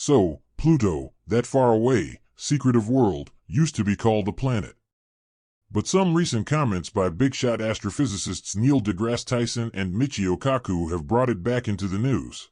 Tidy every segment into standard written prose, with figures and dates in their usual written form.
So, Pluto, that far away, secretive world, used to be called a planet. But some recent comments by big-shot astrophysicists Neil deGrasse Tyson and Michio Kaku have brought it back into the news.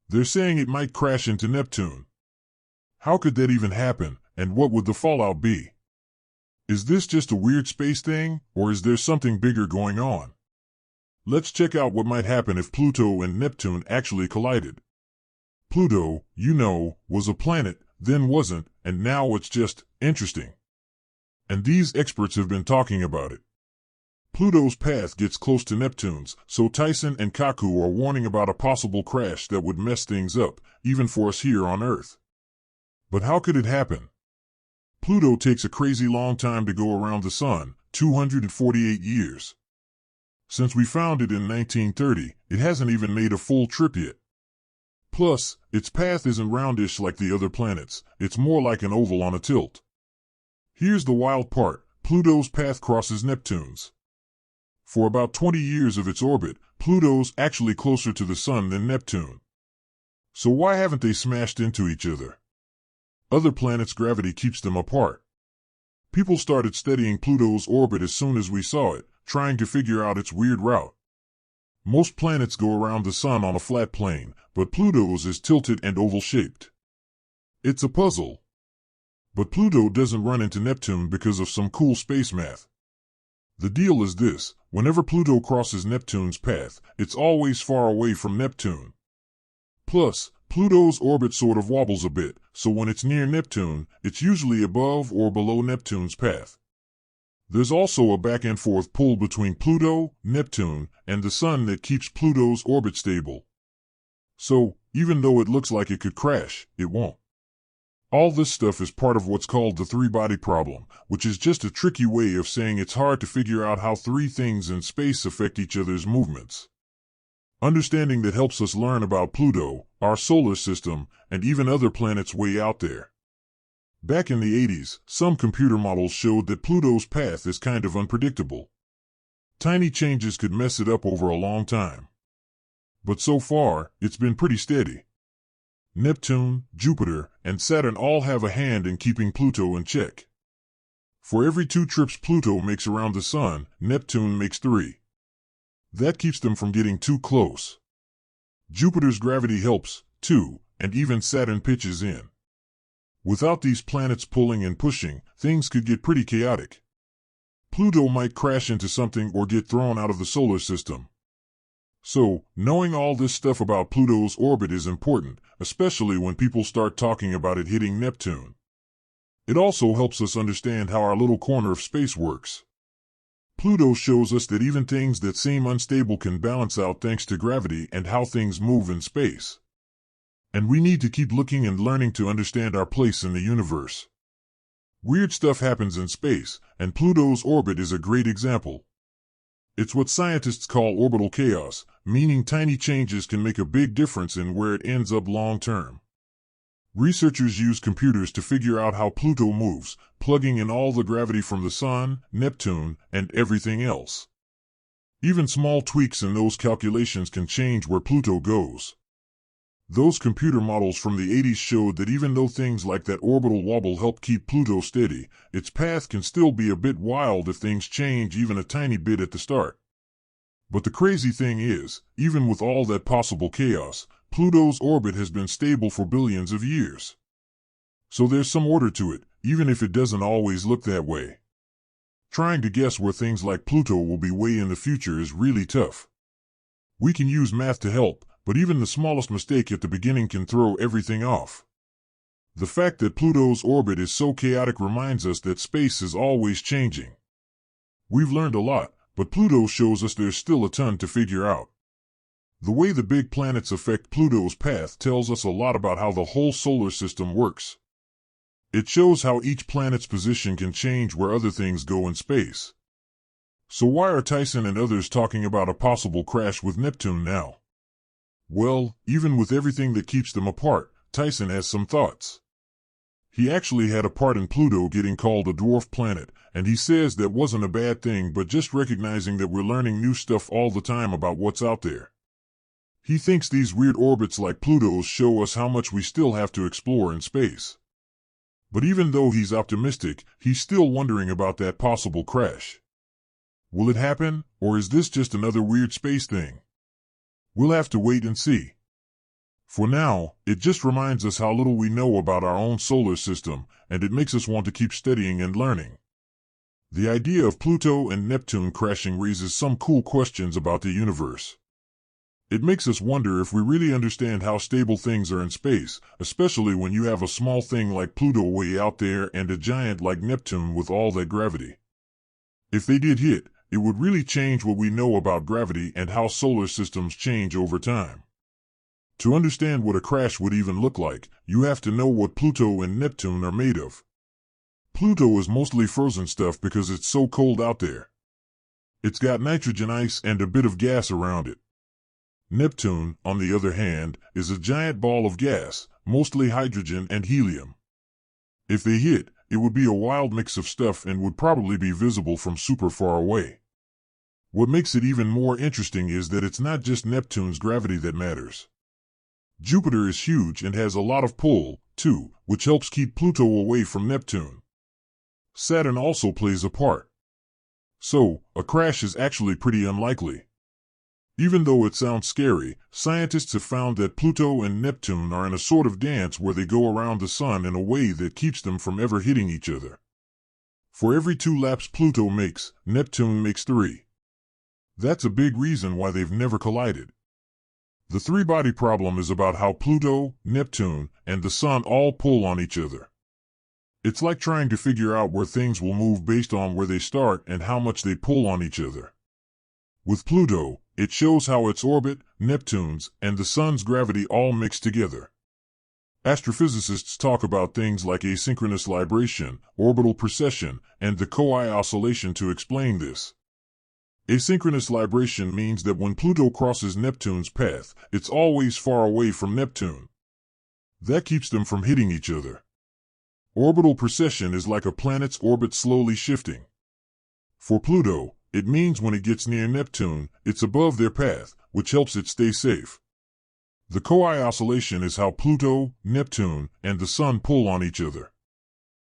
They're saying it might crash into Neptune. How could that even happen, and what would the fallout be? Is this just a weird space thing, or is there something bigger going on? Let's check out what might happen if Pluto and Neptune actually collided. Pluto, you know, was a planet, then wasn't, and now it's just interesting. And these experts have been talking about it. Pluto's path gets close to Neptune's, so Tyson and Kaku are warning about a possible crash that would mess things up, even for us here on Earth. But how could it happen? Pluto takes a crazy long time to go around the Sun, 248 years. Since we found it in 1930, it hasn't even made a full trip yet. Plus, its path isn't roundish like the other planets, it's more like an oval on a tilt. Here's the wild part, Pluto's path crosses Neptune's. For about 20 years of its orbit, Pluto's actually closer to the Sun than Neptune. So why haven't they smashed into each other? Other planets' gravity keeps them apart. People started studying Pluto's orbit as soon as we saw it, trying to figure out its weird route. Most planets go around the Sun on a flat plane, but Pluto's is tilted and oval-shaped. It's a puzzle. But Pluto doesn't run into Neptune because of some cool space math. The deal is this, whenever Pluto crosses Neptune's path, it's always far away from Neptune. Plus, Pluto's orbit sort of wobbles a bit, so when it's near Neptune, it's usually above or below Neptune's path. There's also a back-and-forth pull between Pluto, Neptune, and the Sun that keeps Pluto's orbit stable. So, even though it looks like it could crash, it won't. All this stuff is part of what's called the three-body problem, which is just a tricky way of saying it's hard to figure out how three things in space affect each other's movements. Understanding that helps us learn about Pluto, our solar system, and even other planets way out there. Back in the 80s, some computer models showed that Pluto's path is kind of unpredictable. Tiny changes could mess it up over a long time. But so far, it's been pretty steady. Neptune, Jupiter, and Saturn all have a hand in keeping Pluto in check. For every 2 trips Pluto makes around the Sun, Neptune makes 3. That keeps them from getting too close. Jupiter's gravity helps, too, and even Saturn pitches in. Without these planets pulling and pushing, things could get pretty chaotic. Pluto might crash into something or get thrown out of the solar system. So, knowing all this stuff about Pluto's orbit is important, especially when people start talking about it hitting Neptune. It also helps us understand how our little corner of space works. Pluto shows us that even things that seem unstable can balance out thanks to gravity and how things move in space. And we need to keep looking and learning to understand our place in the universe. Weird stuff happens in space, and Pluto's orbit is a great example. It's what scientists call orbital chaos, meaning tiny changes can make a big difference in where it ends up long term. Researchers use computers to figure out how Pluto moves, plugging in all the gravity from the Sun, Neptune, and everything else. Even small tweaks in those calculations can change where Pluto goes. Those computer models from the 80s showed that even though things like that orbital wobble help keep Pluto steady, its path can still be a bit wild if things change even a tiny bit at the start. But the crazy thing is, even with all that possible chaos, Pluto's orbit has been stable for billions of years. So there's some order to it, even if it doesn't always look that way. Trying to guess where things like Pluto will be way in the future is really tough. We can use math to help, but even the smallest mistake at the beginning can throw everything off. The fact that Pluto's orbit is so chaotic reminds us that space is always changing. We've learned a lot, but Pluto shows us there's still a ton to figure out. The way the big planets affect Pluto's path tells us a lot about how the whole solar system works. It shows how each planet's position can change where other things go in space. So why are Tyson and others talking about a possible crash with Neptune now? Well, even with everything that keeps them apart, Tyson has some thoughts. He actually had a part in Pluto getting called a dwarf planet, and he says that wasn't a bad thing but just recognizing that we're learning new stuff all the time about what's out there. He thinks these weird orbits like Pluto's show us how much we still have to explore in space. But even though he's optimistic, he's still wondering about that possible crash. Will it happen, or is this just another weird space thing? We'll have to wait and see. For now, it just reminds us how little we know about our own solar system, and it makes us want to keep studying and learning. The idea of Pluto and Neptune crashing raises some cool questions about the universe. It makes us wonder if we really understand how stable things are in space, especially when you have a small thing like Pluto way out there and a giant like Neptune with all that gravity. If they did hit, it would really change what we know about gravity and how solar systems change over time. To understand what a crash would even look like, you have to know what Pluto and Neptune are made of. Pluto is mostly frozen stuff because it's so cold out there. It's got nitrogen ice and a bit of gas around it. Neptune, on the other hand, is a giant ball of gas, mostly hydrogen and helium. If they hit, it would be a wild mix of stuff and would probably be visible from super far away. What makes it even more interesting is that it's not just Neptune's gravity that matters. Jupiter is huge and has a lot of pull, too, which helps keep Pluto away from Neptune. Saturn also plays a part. So, a crash is actually pretty unlikely. Even though it sounds scary, scientists have found that Pluto and Neptune are in a sort of dance where they go around the sun in a way that keeps them from ever hitting each other. For every 2 laps Pluto makes, Neptune makes 3. That's a big reason why they've never collided. The 3-body problem is about how Pluto, Neptune, and the Sun all pull on each other. It's like trying to figure out where things will move based on where they start and how much they pull on each other. With Pluto, it shows how its orbit, Neptune's, and the Sun's gravity all mix together. Astrophysicists talk about things like asynchronous libration, orbital precession, and the Koi oscillation to explain this. Asynchronous libration means that when Pluto crosses Neptune's path, it's always far away from Neptune. That keeps them from hitting each other. Orbital precession is like a planet's orbit slowly shifting. For Pluto, it means when it gets near Neptune, it's above their path, which helps it stay safe. The Koi oscillation is how Pluto, Neptune, and the Sun pull on each other.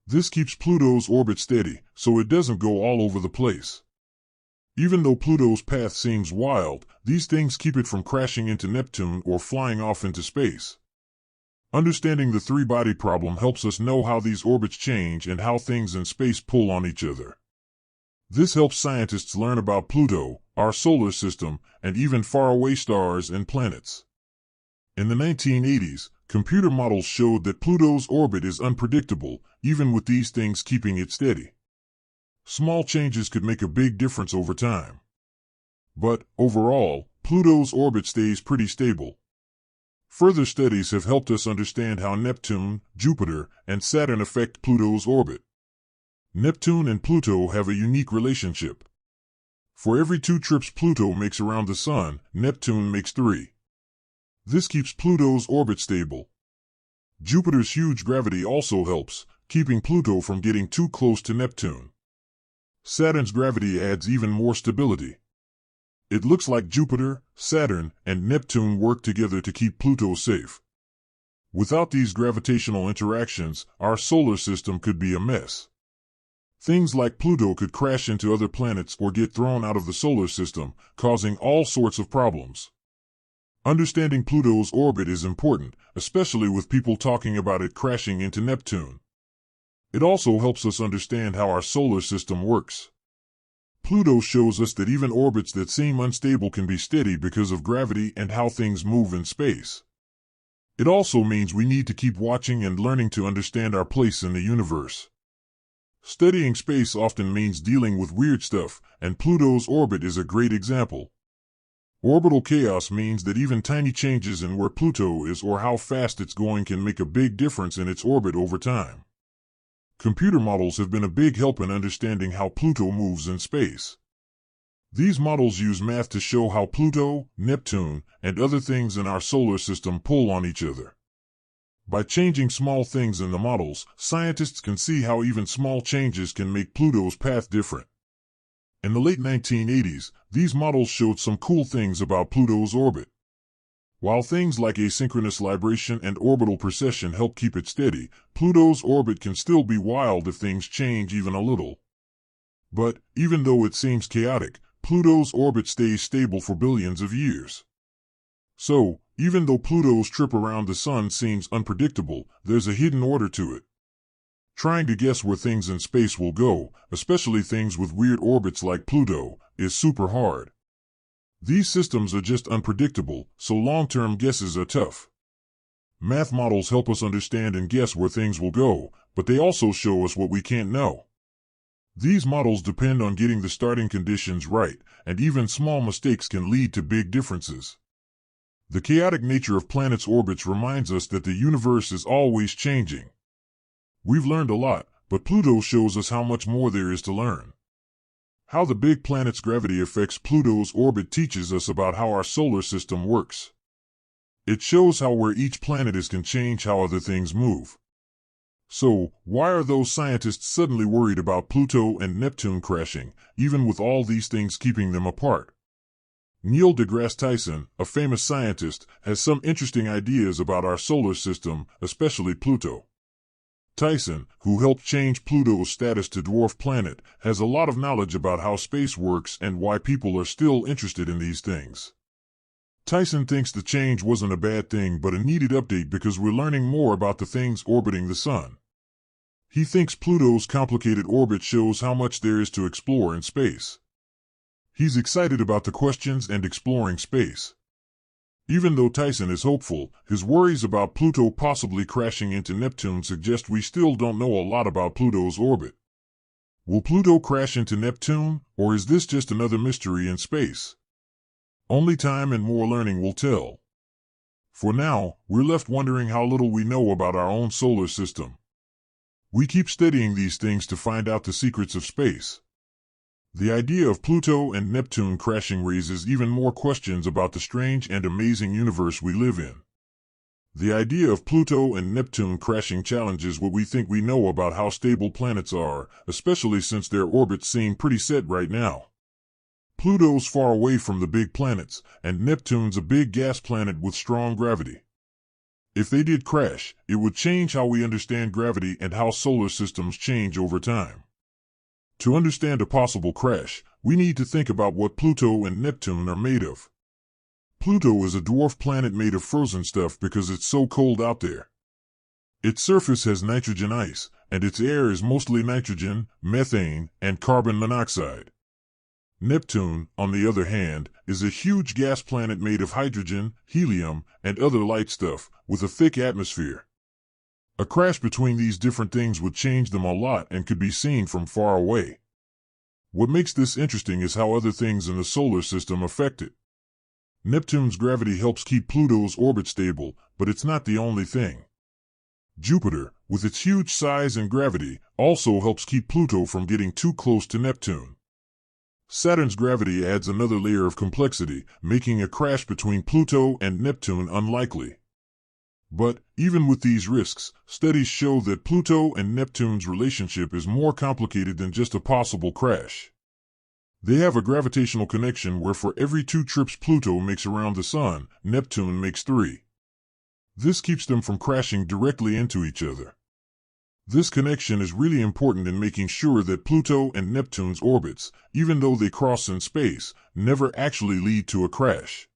This keeps Pluto's orbit steady, so it doesn't go all over the place. Even though Pluto's path seems wild, these things keep it from crashing into Neptune or flying off into space. Understanding the 3-body problem helps us know how these orbits change and how things in space pull on each other. This helps scientists learn about Pluto, our solar system, and even faraway stars and planets. In the 1980s, computer models showed that Pluto's orbit is unpredictable, even with these things keeping it steady. Small changes could make a big difference over time. But, overall, Pluto's orbit stays pretty stable. Further studies have helped us understand how Neptune, Jupiter, and Saturn affect Pluto's orbit. Neptune and Pluto have a unique relationship. For every 2 trips Pluto makes around the Sun, Neptune makes 3. This keeps Pluto's orbit stable. Jupiter's huge gravity also helps, keeping Pluto from getting too close to Neptune. Saturn's gravity adds even more stability. It looks like Jupiter, Saturn, and Neptune work together to keep Pluto safe. Without these gravitational interactions, our solar system could be a mess. Things like Pluto could crash into other planets or get thrown out of the solar system, causing all sorts of problems. Understanding Pluto's orbit is important, especially with people talking about it crashing into Neptune. It also helps us understand how our solar system works. Pluto shows us that even orbits that seem unstable can be steady because of gravity and how things move in space. It also means we need to keep watching and learning to understand our place in the universe. Studying space often means dealing with weird stuff, and Pluto's orbit is a great example. Orbital chaos means that even tiny changes in where Pluto is or how fast it's going can make a big difference in its orbit over time. Computer models have been a big help in understanding how Pluto moves in space. These models use math to show how Pluto, Neptune, and other things in our solar system pull on each other. By changing small things in the models, scientists can see how even small changes can make Pluto's path different. In the late 1980s, these models showed some cool things about Pluto's orbit. While things like asynchronous libration and orbital precession help keep it steady, Pluto's orbit can still be wild if things change even a little. But, even though it seems chaotic, Pluto's orbit stays stable for billions of years. So, even though Pluto's trip around the Sun seems unpredictable, there's a hidden order to it. Trying to guess where things in space will go, especially things with weird orbits like Pluto, is super hard. These systems are just unpredictable, so long-term guesses are tough. Math models help us understand and guess where things will go, but they also show us what we can't know. These models depend on getting the starting conditions right, and even small mistakes can lead to big differences. The chaotic nature of planets' orbits reminds us that the universe is always changing. We've learned a lot, but Pluto shows us how much more there is to learn. How the big planet's gravity affects Pluto's orbit teaches us about how our solar system works. It shows how where each planet is can change how other things move. So, why are those scientists suddenly worried about Pluto and Neptune crashing, even with all these things keeping them apart? Neil deGrasse Tyson, a famous scientist, has some interesting ideas about our solar system, especially Pluto. Tyson, who helped change Pluto's status to dwarf planet, has a lot of knowledge about how space works and why people are still interested in these things. Tyson thinks the change wasn't a bad thing but a needed update because we're learning more about the things orbiting the Sun. He thinks Pluto's complicated orbit shows how much there is to explore in space. He's excited about the questions and exploring space. Even though Tyson is hopeful, his worries about Pluto possibly crashing into Neptune suggest we still don't know a lot about Pluto's orbit. Will Pluto crash into Neptune, or is this just another mystery in space? Only time and more learning will tell. For now, we're left wondering how little we know about our own solar system. We keep studying these things to find out the secrets of space. The idea of Pluto and Neptune crashing raises even more questions about the strange and amazing universe we live in. The idea of Pluto and Neptune crashing challenges what we think we know about how stable planets are, especially since their orbits seem pretty set right now. Pluto's far away from the big planets, and Neptune's a big gas planet with strong gravity. If they did crash, it would change how we understand gravity and how solar systems change over time. To understand a possible crash, we need to think about what Pluto and Neptune are made of. Pluto is a dwarf planet made of frozen stuff because it's so cold out there. Its surface has nitrogen ice, and its air is mostly nitrogen, methane, and carbon monoxide. Neptune, on the other hand, is a huge gas planet made of hydrogen, helium, and other light stuff, with a thick atmosphere. A crash between these different things would change them a lot and could be seen from far away. What makes this interesting is how other things in the solar system affect it. Neptune's gravity helps keep Pluto's orbit stable, but it's not the only thing. Jupiter, with its huge size and gravity, also helps keep Pluto from getting too close to Neptune. Saturn's gravity adds another layer of complexity, making a crash between Pluto and Neptune unlikely. But, even with these risks, studies show that Pluto and Neptune's relationship is more complicated than just a possible crash. They have a gravitational connection where for every 2 trips Pluto makes around the Sun, Neptune makes 3. This keeps them from crashing directly into each other. This connection is really important in making sure that Pluto and Neptune's orbits, even though they cross in space, never actually lead to a crash.